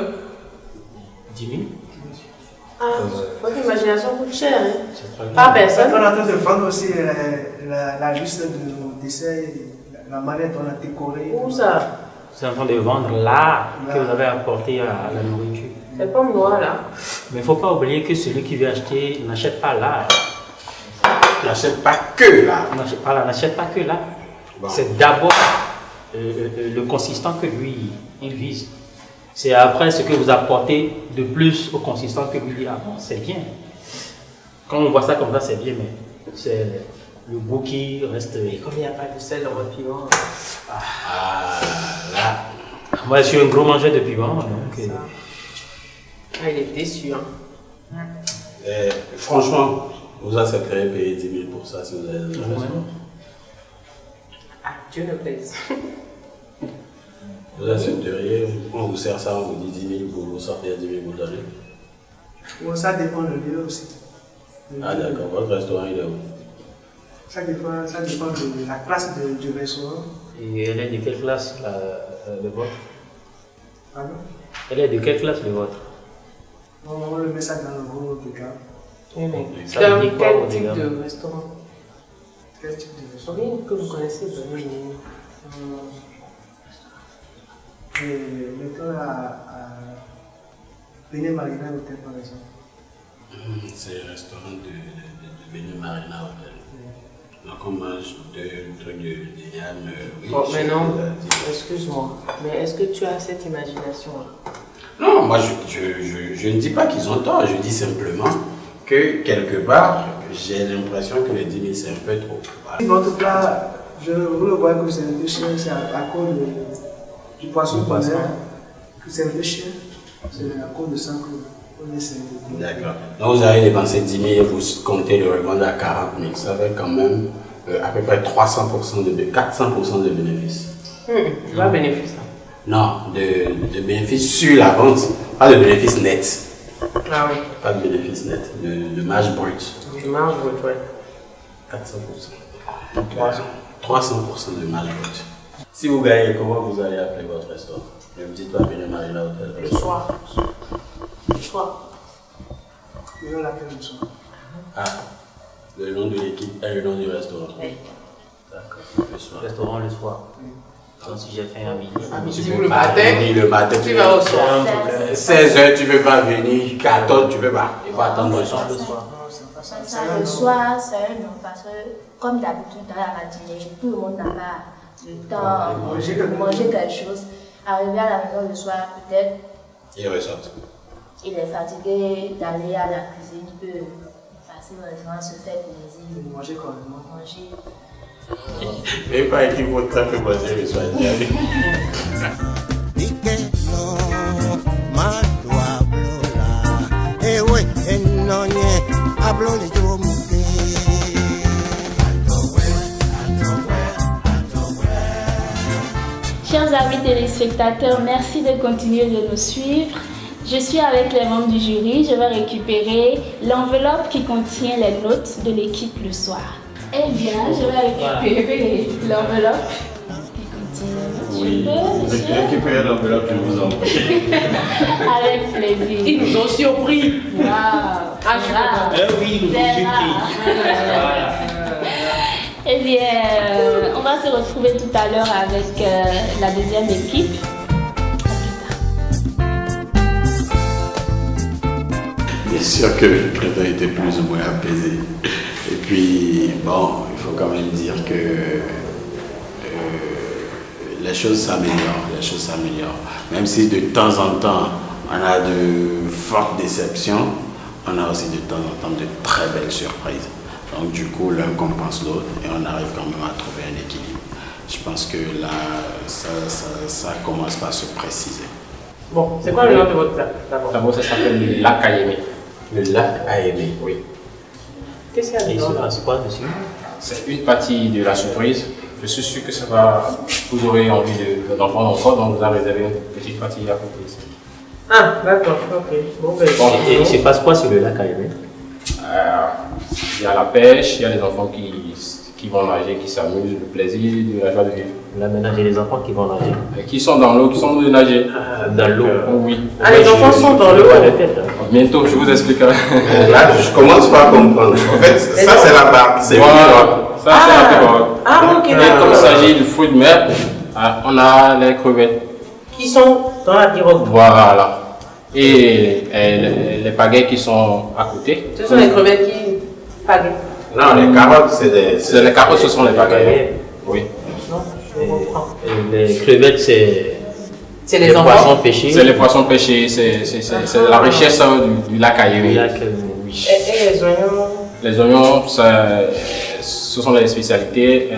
10 000?
Ah, votre imagination coûte cher, hein? Par personne.
On est en train de vendre aussi la liste de nos desserts et la manière dont on a décoré.
Où ça?
Vous êtes en train de vendre l'art que vous avez apporté à la nourriture.
C'est comme moi là.
Mais il ne faut pas oublier que celui qui veut acheter n'achète pas l'art.
N'achète pas que l'art.
N'achète pas que l'art. Bon. C'est d'abord le consistant que lui, il vise. C'est après ce que vous apportez de plus au consistant que lui dit, ah bon, c'est bien. Quand on voit ça comme ça, c'est bien, mais c'est le goût qui reste.
Et comme il n'y a pas de sel dans votre piment.
Là. Moi, je suis un gros mangeur de piment, donc.
Il est déçu, hein.
Franchement, vous accepteriez de payer 10 000 pour ça si vous avez des raisons.
Ah, Dieu ne plaise.
Vous accepteriez, on vous sert ça, on vous dit 10 000, vous sortez 10 000, vous donnez.
Bon, ça dépend du lieu aussi.
Ah d'accord, votre restaurant il est où?
Ça dépend de la classe du restaurant.
Et elle est de quelle classe le vôtre?
Pardon?
Elle est de quelle classe le vôtre?
On le met ça dans le gros de gamme.
Oui, mais
ça veut dire quoi,
quel type de restaurant?
Quel type de restaurant?
Rien que vous connaissez,
mettons à Béné Marina Hotel par exemple.
C'est le restaurant de Béné Marina Hotel. Donc on mange deux trucs de yam.
Oh, mais non, excuse-moi, mais est-ce que tu as cette imagination-là?
Non, moi je ne dis pas qu'ils ont tort, je dis simplement que quelque part, j'ai l'impression que les 10 000 c'est un peu trop.
Votre plat, vous le voyez que c'est un peu cher, c'est à cause du poisson qu'on a, que c'est un peu cher, c'est à cause de ça qu'on essaie de.
D'accord. Donc vous avez dépensé 10 000 et vous comptez le revendre à 40 000, ça fait quand même à peu près 400% de bénéfices.
Pas de bénéfice.
Non, de bénéfices sur la vente, pas de bénéfices net.
Ah oui.
Pas de bénéfices net, de marge brute.
De marge brute, oui.
400%. 300% de marge brute. Si vous gagnez, comment vous allez appeler votre restaurant? Ne me dites pas Béné Marina Hotel.
Le soir. Le soir.
Et on l'appelle le soir.
Ah, le nom de l'équipe et le nom du restaurant.
Oui.
D'accord, le soir.
Restaurant le soir. Donc si j'ai faim à midi.
À midi ou le matin,
tu
vas au soir.
16h, tu ne peux pas venir. 14, tu ne peux pas. Il faut attendre le soir.
Le soir, c'est un nom parce que, comme d'habitude, dans la matinée, tout le monde n'a pas le temps de manger quelque chose. Arrivé à la maison le soir, peut-être,
Il ressort.
il est fatigué d'aller à la cuisine, il peut passer au restaurant, se faire plaisir.
Manger correctement.
Manger.
Et pas qu'il faut tant que passer le soir.
Chers amis téléspectateurs, merci de continuer de nous suivre. Je suis avec les membres du jury. Je vais récupérer l'enveloppe qui contient les notes de l'équipe le soir. Eh bien, je vais récupérer l'enveloppe qui contient les notes.
Oui, récupérez l'enveloppe, je vous en prie.
Avec plaisir.
Ils nous ont surpris.
Waouh.
Oui, ils nous ont surpris.
Eh bien, on va se retrouver tout à l'heure avec la deuxième équipe.
Bien sûr que le printemps était plus ou moins apaisé. Et puis, bon, il faut quand même dire que les choses s'améliorent. Même si de temps en temps, on a de fortes déceptions, on a aussi de temps en temps de très belles surprises. Donc du coup, l'un compense l'autre et on arrive quand même à trouver un équilibre. Je pense que là, ça commence par se préciser.
Bon, c'est quoi le nom de votre plat d'abord?
D'abord, ça s'appelle le lac à aimer.
Le lac à aimer,
oui.
Qu'est-ce qu'il y a dedans?
C'est quoi dessus?
C'est une partie de la surprise. Je suis sûr que ça va, vous aurez envie d'en prendre encore, donc vous avez réservé une petite partie à côté.
Ah, d'accord, ok. Bon, ben,
Et il se passe quoi sur le lac à aimer?
Il y a la pêche, il y a les enfants qui vont nager, qui s'amusent, le plaisir, de la joie de vivre.
Là maintenant, j'ai les enfants qui vont nager.
Qui sont dans l'eau, qui sont de nager.
Dans l'eau?
Oui.
Ah, les enfants sont dans l'eau?
Bientôt, je vous expliquerai.
Là, je commence pas à comprendre. En fait, ça c'est la barque, c'est
voilà. Ça c'est la pirogue.
Ah, ok.
Et comme il s'agit de fruits de mer, on a les crevettes.
Qui sont dans la pirogue?
Voilà. Et les pagaies qui sont à côté.
Ce sont les crevettes qui pagaient.
Non, les carottes, c'est
les carottes, ce sont les pagaies. Oui.
Non, je comprends.
Et les crevettes, c'est
les
poissons pêchés.
C'est les poissons pêchés, c'est la richesse du lac à aimer.
Oui. Et les oignons?
Les oignons, ce sont les spécialités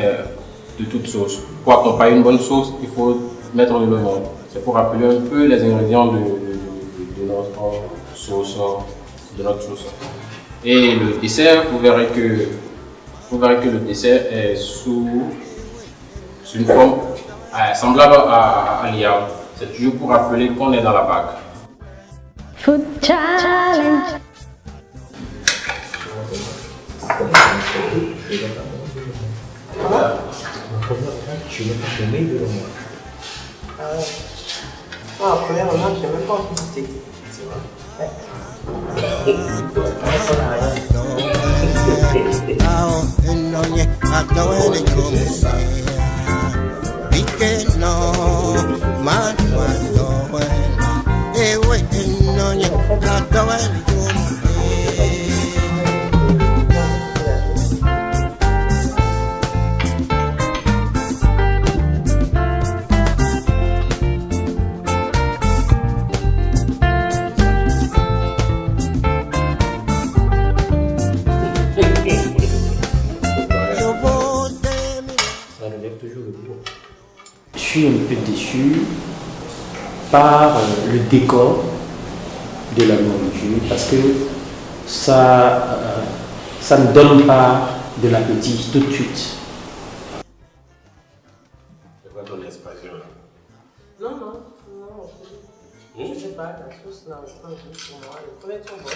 de toute sauce. Pour accompagner une bonne sauce, il faut mettre de l'oignon. C'est pour rappeler un peu les ingrédients de notre sauce. Et le dessert, vous verrez que le dessert est sous une forme semblable à l'iam. C'est toujours pour rappeler qu'on est dans la bague.
Food challenge.
Ah, première remarque, je n'ai même pas envie de goûter. C'est vrai.
Je suis un peu déçu par le décor de la nourriture parce que ça ne donne pas de l'appétit tout de suite.
C'est quoi ton expression là?
Non. Je ne sais pas, la sauce n'a aucun goût pour moi. Les crevettes sont bonnes.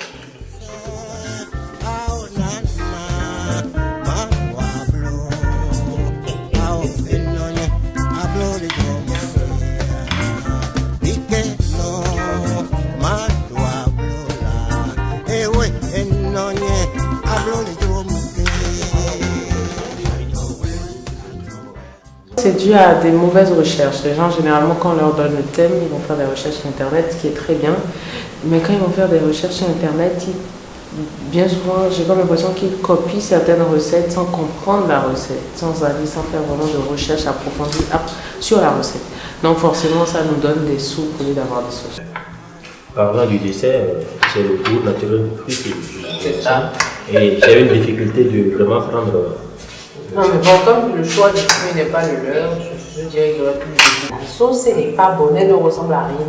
C'est dû à des mauvaises recherches. Les gens, généralement, quand on leur donne le thème, ils vont faire des recherches sur Internet, ce qui est très bien. Mais quand ils vont faire des recherches sur Internet, bien souvent, j'ai comme l'impression qu'ils copient certaines recettes sans comprendre la recette, sans faire vraiment de recherche approfondie sur la recette. Donc forcément, ça nous donne des soupes au lieu d'avoir des sauces.
Parlant du dessert, c'est le goût naturel du fruit.
C'est ça.
Et j'ai une difficulté de vraiment prendre.
Non, mais bon, comme le choix du fruit n'est pas le leur, je dirais qu'il aurait pu le dire. La sauce, elle n'est pas bonne, elle ne ressemble à rien.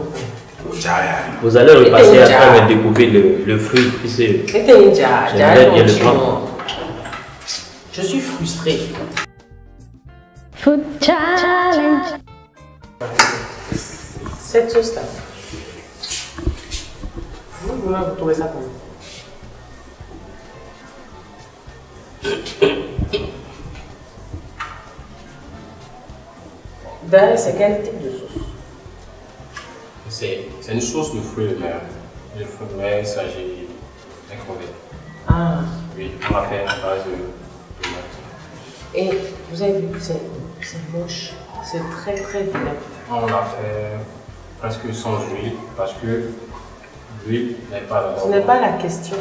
Vous allez repasser après me découper le fruit.
Je suis frustré.
Food challenge.
Cette sauce-là, vous trouvez ça comment? D'ailleurs, c'est quel type de sauce?
C'est une sauce de fruits de mer. Le fruit de mer, il s'agit d'un crevette.
Ah.
Oui, on l'a fait à base de mer.
Et vous avez vu, c'est moche. C'est très très vilain.
On l'a fait presque sans huile parce que l'huile n'est pas là.
Ce n'est pas la question.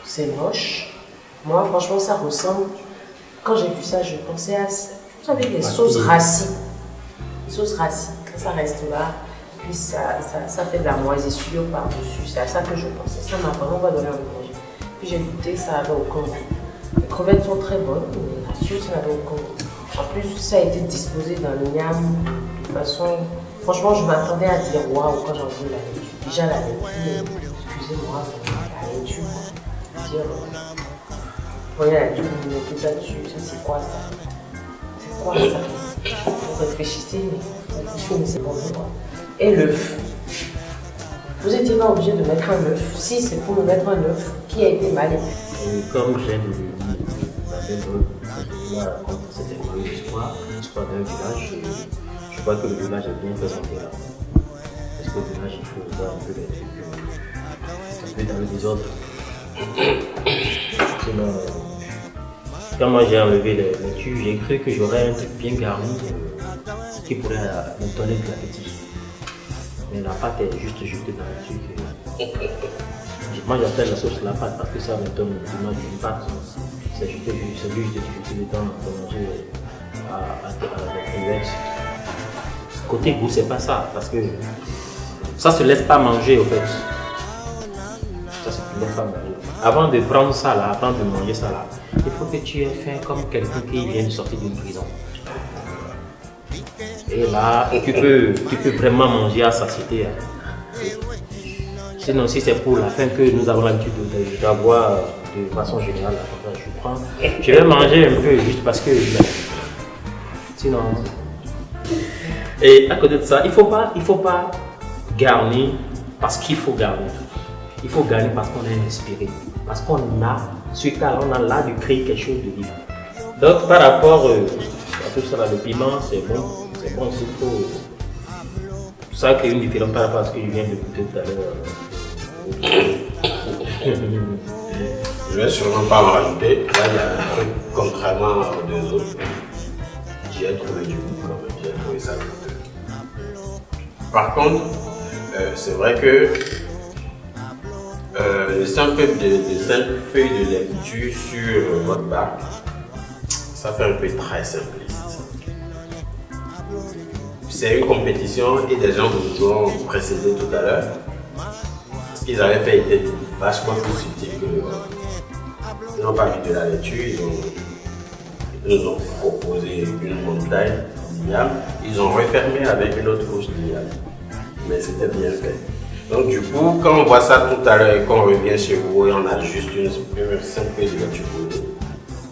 C'est moche. Moi, franchement, ça ressemble. Quand j'ai vu ça, je pensais à. Vous savez, les sauces rassis. Les sauces rassis, quand ça reste là, puis ça fait de la moisissure par-dessus. C'est à ça que je pensais. Ça m'a vraiment pas donné envie de manger. Puis j'ai goûté, ça n'avait aucun goût. Les crevettes sont très bonnes, mais la sauce n'avait aucun goût. En plus, ça a été disposé dans le niam de façon. Franchement, je m'attendais à dire waouh quand j'ai entendu la laitue. Déjà, la laitue, excusez-moi, la laitue, dire. Voyez la laitue, vous mettez ça dessus, ça c'est quoi ça? C'est quoi ça? Vous réfléchissez, mais c'est bon. Et l'œuf. Vous étiez pas obligé de mettre un œuf. Si c'est pour me mettre un œuf qui a été mal élevé.
Comme j'ai dit, c'était une histoire d'un village. Je crois que le village est bien présenté là. Parce que le village, il faut voir un peu les trucs. Un peu dans le désordre. Sinon, quand moi j'ai enlevé les laitues, j'ai cru que j'aurais un truc bien garni qui pourrait me donner de l'appétit. Mais la pâte est juste jetée dans le truc. Moi j'appelle la sauce la pâte parce que ça me donne l'image d'une pâte. C'est juste de temps de manger à la crevettes. Côté goût, c'est pas ça, parce que ça se laisse pas manger au fait. Ça se laisse pas manger. Avant de prendre ça là, avant de manger ça là, il faut que tu aies fait comme quelqu'un qui vient de sortir d'une prison. Et là, tu peux vraiment manger à satiété. Sinon, si c'est pour la faim que nous avons l'habitude d'avoir de façon générale, je vais manger un peu juste parce que sinon. Et à côté de ça, il faut pas garnir parce qu'il faut garnir. Il faut garnir parce qu'on est inspiré, parce qu'on a ce talent, on a l'art de créer quelque chose de vivant. Donc par rapport à tout ça, là, le piment, c'est bon aussi pour ça crée une différence par rapport à ce que je viens de goûter tout à l'heure.
Je vais sûrement pas en rajouter. Là, il y a un truc contrairement aux deux autres. J'ai trouvé du goût quand même, j'ai trouvé ça goûteux. Par contre, c'est vrai que les simples feuilles de laitue sur votre barque, ça fait un peu très simpliste. C'est une compétition et des gens vous ont précédé tout à l'heure. Ce qu'ils avaient fait était vachement plus subtil que le vôtre. Ils n'ont pas mis de la laitue, ils nous ont proposé une montagne d'ignames. Ils ont refermé avec une autre couche d'ignames. Mais c'était bien fait. Donc du coup, quand on voit ça tout à l'heure et qu'on revient chez vous et on a juste une simple feuille de laitue pour nous,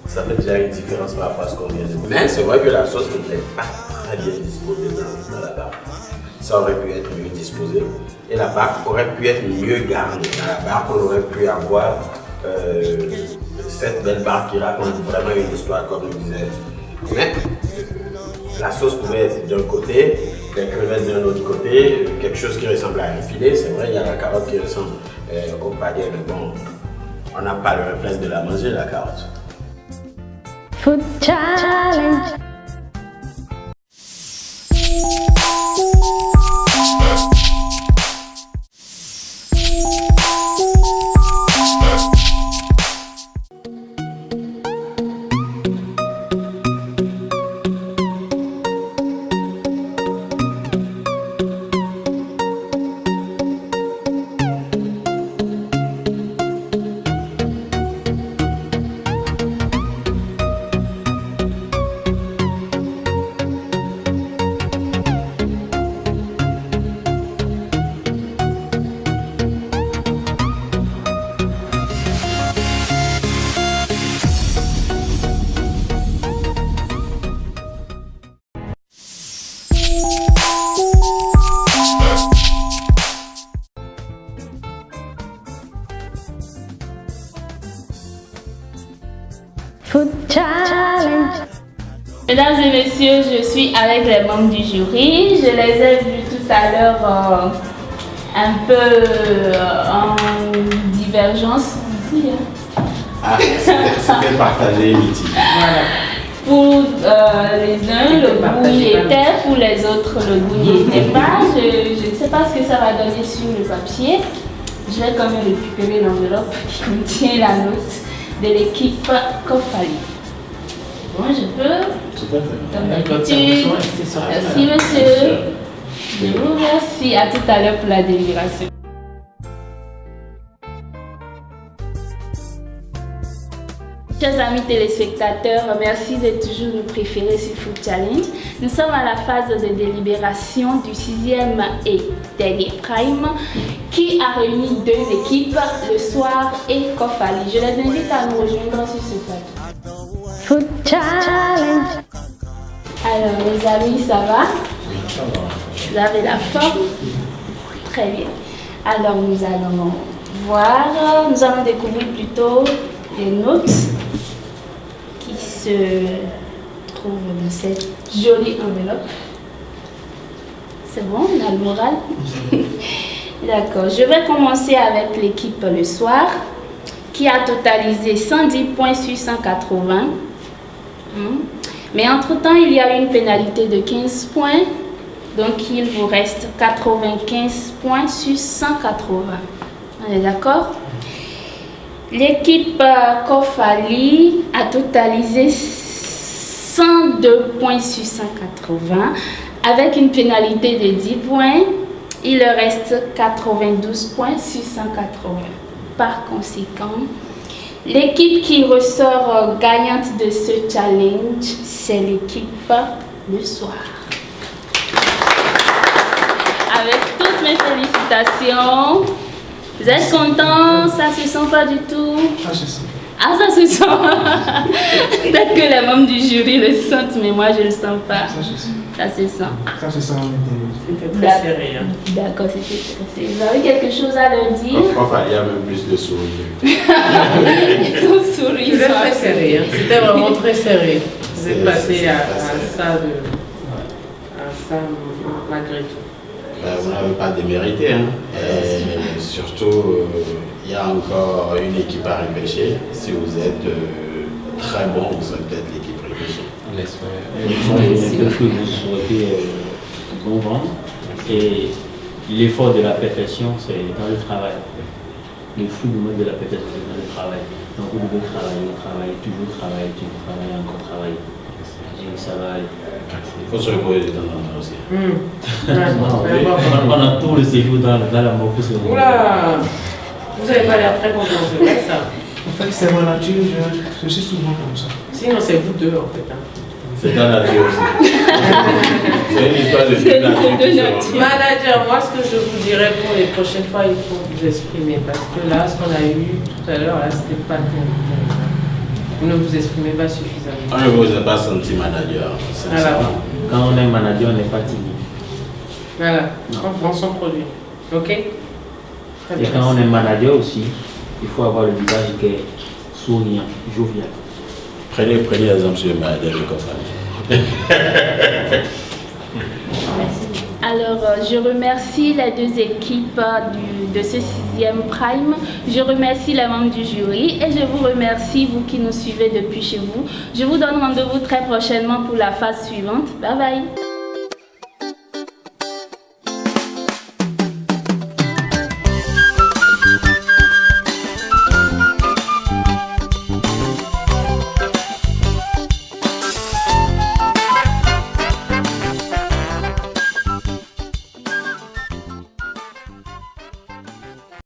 ça fait déjà une différence par rapport à ce qu'on vient de dire. Mais c'est vrai que la sauce n'était pas très bien disposée dans la barque. Ça aurait pu être mieux disposé. Et la barque aurait pu être mieux garnie. Dans la barque, on aurait pu avoir cette belle barque qui raconte vraiment une histoire, comme je disais. Mais la sauce pouvait être d'un côté, les crevettes d'un autre côté, quelque chose qui ressemble à un filet. C'est vrai, il y a la carotte qui ressemble au panier, mais bon, on n'a pas le réflexe de la manger, la carotte.
Food challenge. Food Challenge.
Mesdames et messieurs, je suis avec les membres du jury. Je les ai vus tout à l'heure un peu en divergence.
Ah, c'était partagé et mitigé.
Voilà. Pour les uns, le goût y était, pour les autres, le goût n'y était pas. Je ne sais pas ce que ça va donner sur le papier. Je vais quand même récupérer l'enveloppe qui contient la note de l'équipe Kofali. Bon, je peux. Comme d'habitude. Merci, monsieur. Je vous remercie. À tout à l'heure pour la délibération. Chers amis téléspectateurs, merci de toujours nous préférer sur Food Challenge. Nous sommes à la phase de délibération du 6e et dernier prime qui a réuni deux équipes, le soir et Kofali. Je les invite à nous rejoindre sur ce plateau.
Food Challenge.
Alors mes amis, ça va?
Oui, ça va.
Vous avez la forme? Très bien. Alors nous allons voir, nous allons découvrir plutôt les notes qui se trouvent dans cette jolie enveloppe. C'est bon, on a le moral. D'accord, je vais commencer avec l'équipe le soir qui a totalisé 110 points sur 180. Mais entre-temps, il y a eu une pénalité de 15 points. Donc, il vous reste 95 points sur 180. On est d'accord? L'équipe Kofali a totalisé 102 points sur 180 avec une pénalité de 10 points. Il leur reste 92 points sur 180. Par conséquent, l'équipe qui ressort gagnante de ce challenge, c'est l'équipe le soir. Avec toutes mes félicitations. Vous êtes contents? Ça se sent pas du tout?
Ça se sent.
Ah, ça se sent. Peut-être que les membres du jury le sentent, mais moi je le sens pas.
Ça se sent.
Ça se sent.
Ça se sent en intérieur.
C'était très serré.
D'accord, c'était très serré. Vous avez quelque chose à leur dire?
Parfois, il y a même plus de sourires.
Ils sont souris.
C'était très serré. C'était vraiment très serré. Vous êtes passé à ça malgré tout.
Vous n'avez pas démérité. Hein. Et surtout, il y a encore une équipe à repêcher. Si vous êtes très bon, vous serez peut-être l'équipe repêchée.
On l'espère. Il y a quelque chose que je souhaitais bon vent. Et l'effort de la perfection, c'est dans le travail. Le fondement de la perfection, c'est dans le travail. Donc vous devez travailler, toujours travailler, encore travailler. Et ça va aller.
Il faut se reposer de temps en temps aussi.
On a tout le séjour dans la mort pour se reposer.
Oula, vous n'avez pas l'air très content, c'est vrai ça.
En fait, c'est ma nature, je suis souvent comme ça.
Sinon, c'est vous deux en fait.
C'est dans la nature aussi. C'est une histoire de nature.
Manager, moi ce que je vous dirais pour les prochaines fois, il faut vous exprimer. Parce que là, ce qu'on a eu tout à l'heure, là, c'était pas terrible. Vous ne vous exprimez pas suffisamment.
On ne vous a pas senti manager.
Voilà.
Quand on est manager, on n'est pas timide.
Voilà, on vend son produit. Ok?
Et quand on est manager aussi, il faut avoir le visage qui est souriant, jovial.
Prenez exemple sur le manager de Kofali.
Alors, je remercie les deux équipes de ce 6e prime. Je remercie les membres du jury et je vous remercie, vous qui nous suivez depuis chez vous. Je vous donne rendez-vous très prochainement pour la phase suivante. Bye bye.